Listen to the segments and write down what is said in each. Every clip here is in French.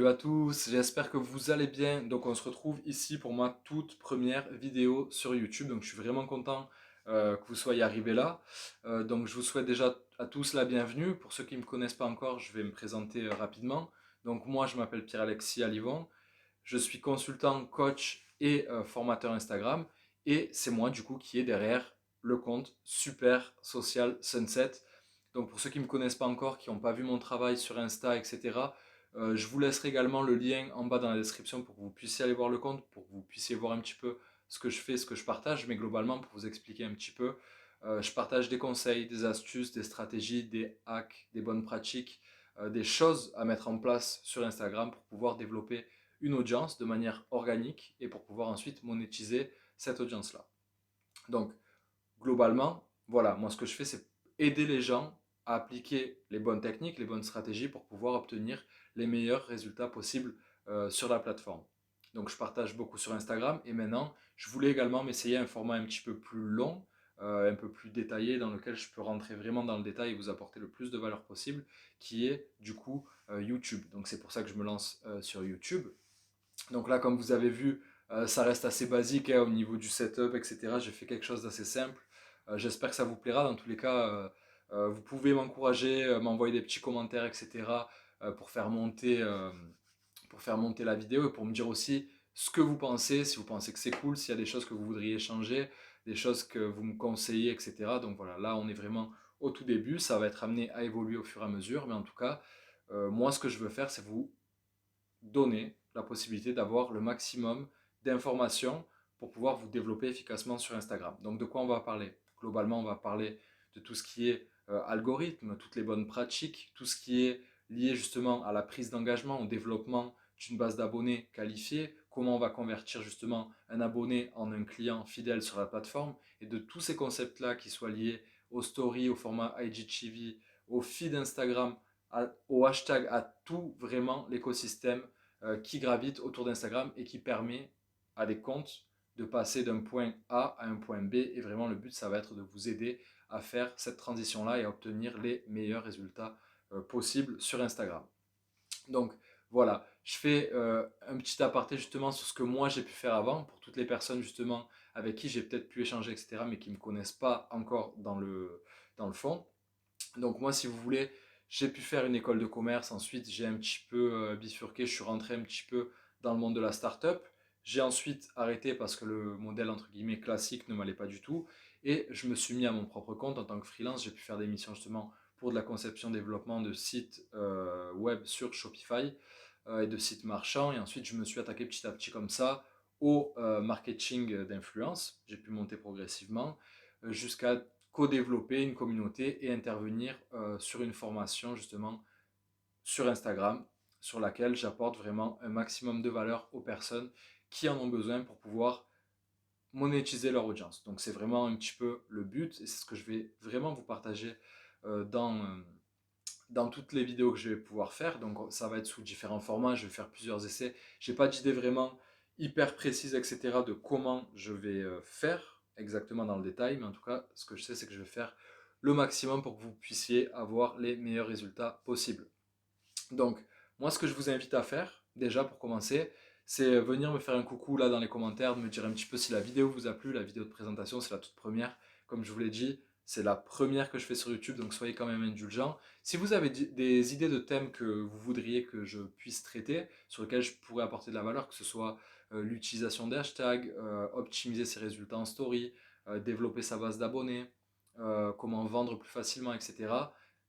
Salut à tous, j'espère que vous allez bien. Donc on se retrouve ici pour ma toute première vidéo sur YouTube. Donc je suis vraiment content que vous soyez arrivés là. Donc je vous souhaite déjà à tous la bienvenue. Pour ceux qui ne me connaissent pas encore, je vais me présenter rapidement. Donc moi je m'appelle Pierre-Alexis Alivon. Je suis consultant, coach et formateur Instagram. Et c'est moi du coup qui est derrière le compte Super Social Sunset. Donc pour ceux qui ne me connaissent pas encore, qui n'ont pas vu mon travail sur Insta, etc., je vous laisserai également le lien en bas dans la description pour que vous puissiez aller voir le compte, pour que vous puissiez voir un petit peu ce que je fais, ce que je partage. Mais globalement, pour vous expliquer un petit peu, je partage des conseils, des astuces, des stratégies, des hacks, des bonnes pratiques, des choses à mettre en place sur Instagram pour pouvoir développer une audience de manière organique et pour pouvoir ensuite monétiser cette audience-là. Donc, globalement, voilà, moi ce que je fais, c'est aider les gens à appliquer les bonnes techniques, les bonnes stratégies pour pouvoir obtenir les meilleurs résultats possibles sur la plateforme. Donc je partage beaucoup sur Instagram et maintenant je voulais également m'essayer un format un petit peu plus long, un peu plus détaillé dans lequel je peux rentrer vraiment dans le détail et vous apporter le plus de valeur possible, qui est du coup YouTube. Donc c'est pour ça que je me lance sur YouTube. Donc là, comme vous avez vu, ça reste assez basique au niveau du setup, etc. J'ai fait quelque chose d'assez simple. J'espère que ça vous plaira. Dans tous les cas, vous pouvez m'encourager, m'envoyer des petits commentaires, etc. Pour faire monter la vidéo et pour me dire aussi ce que vous pensez, si vous pensez que c'est cool, s'il y a des choses que vous voudriez changer, des choses que vous me conseillez, etc. Donc voilà, là on est vraiment au tout début. Ça va être amené à évoluer au fur et à mesure. Mais en tout cas, moi ce que je veux faire, c'est vous donner la possibilité d'avoir le maximum d'informations pour pouvoir vous développer efficacement sur Instagram. Donc de quoi on va parler? Globalement, on va parler de tout ce qui est algorithme, toutes les bonnes pratiques, tout ce qui est lié justement à la prise d'engagement, au développement d'une base d'abonnés qualifiée, comment on va convertir justement un abonné en un client fidèle sur la plateforme, et de tous ces concepts-là qui soient liés aux stories, au format IGTV, au feed Instagram, au hashtag, à tout vraiment l'écosystème qui gravite autour d'Instagram et qui permet à des comptes de passer d'un point A à un point B. Et vraiment, le but, ça va être de vous aider à faire cette transition-là et à obtenir les meilleurs résultats possibles sur Instagram. Donc voilà, je fais un petit aparté justement sur ce que moi j'ai pu faire avant pour toutes les personnes justement avec qui j'ai peut-être pu échanger, etc., mais qui ne me connaissent pas encore dans le fond. Donc moi, si vous voulez, j'ai pu faire une école de commerce. Ensuite, j'ai un petit peu bifurqué. Je suis rentré un petit peu dans le monde de la start-up. J'ai ensuite arrêté parce que le modèle entre guillemets classique ne m'allait pas du tout. Et je me suis mis à mon propre compte en tant que freelance. J'ai pu faire des missions justement pour de la conception, développement de sites web sur Shopify et de sites marchands. Et ensuite, je me suis attaqué petit à petit comme ça au marketing d'influence. J'ai pu monter progressivement jusqu'à co-développer une communauté et intervenir sur une formation justement sur Instagram sur laquelle j'apporte vraiment un maximum de valeur aux personnes qui en ont besoin pour pouvoir monétiser leur audience. Donc c'est vraiment un petit peu le but et c'est ce que je vais vraiment vous partager dans toutes les vidéos que je vais pouvoir faire. Donc ça va être sous différents formats, je vais faire plusieurs essais. J'ai pas d'idée vraiment hyper précise, etc. de comment je vais faire exactement dans le détail, mais en tout cas, ce que je sais, c'est que je vais faire le maximum pour que vous puissiez avoir les meilleurs résultats possibles. Donc, moi, ce que je vous invite à faire, déjà pour commencer, c'est venir me faire un coucou là dans les commentaires, de me dire un petit peu si la vidéo vous a plu. La vidéo de présentation, c'est la toute première. Comme je vous l'ai dit, c'est la première que je fais sur YouTube, donc soyez quand même indulgents. Si vous avez des idées de thèmes que vous voudriez que je puisse traiter, sur lesquels je pourrais apporter de la valeur, que ce soit l'utilisation des hashtags, optimiser ses résultats en story, développer sa base d'abonnés, comment vendre plus facilement, etc.,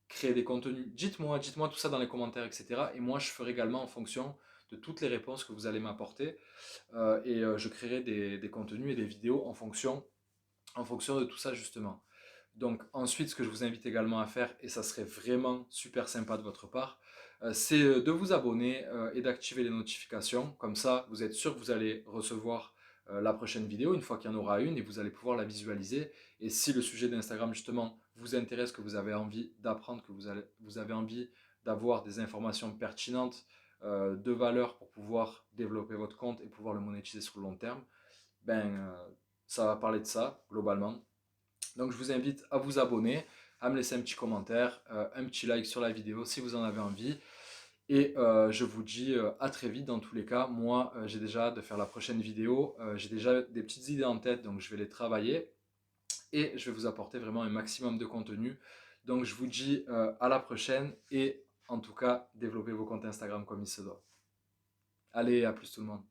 créer des contenus. Dites-moi tout ça dans les commentaires, etc. Et moi, je ferai également en fonction de toutes les réponses que vous allez m'apporter. Je créerai des contenus et des vidéos en fonction de tout ça, justement. Donc ensuite, ce que je vous invite également à faire, et ça serait vraiment super sympa de votre part, c'est de vous abonner et d'activer les notifications. Comme ça, vous êtes sûr que vous allez recevoir la prochaine vidéo une fois qu'il y en aura une et vous allez pouvoir la visualiser. Et si le sujet d'Instagram justement vous intéresse, que vous avez envie d'apprendre, que vous avez envie d'avoir des informations pertinentes, de valeur pour pouvoir développer votre compte et pouvoir le monétiser sur le long terme, ben, ça va parler de ça globalement. Donc je vous invite à vous abonner, à me laisser un petit commentaire, un petit like sur la vidéo si vous en avez envie. Et je vous dis à très vite dans tous les cas. Moi, j'ai déjà hâte de faire la prochaine vidéo. J'ai déjà des petites idées en tête, donc je vais les travailler. Et je vais vous apporter vraiment un maximum de contenu. Donc je vous dis à la prochaine et en tout cas, développez vos comptes Instagram comme il se doit. Allez, à plus tout le monde.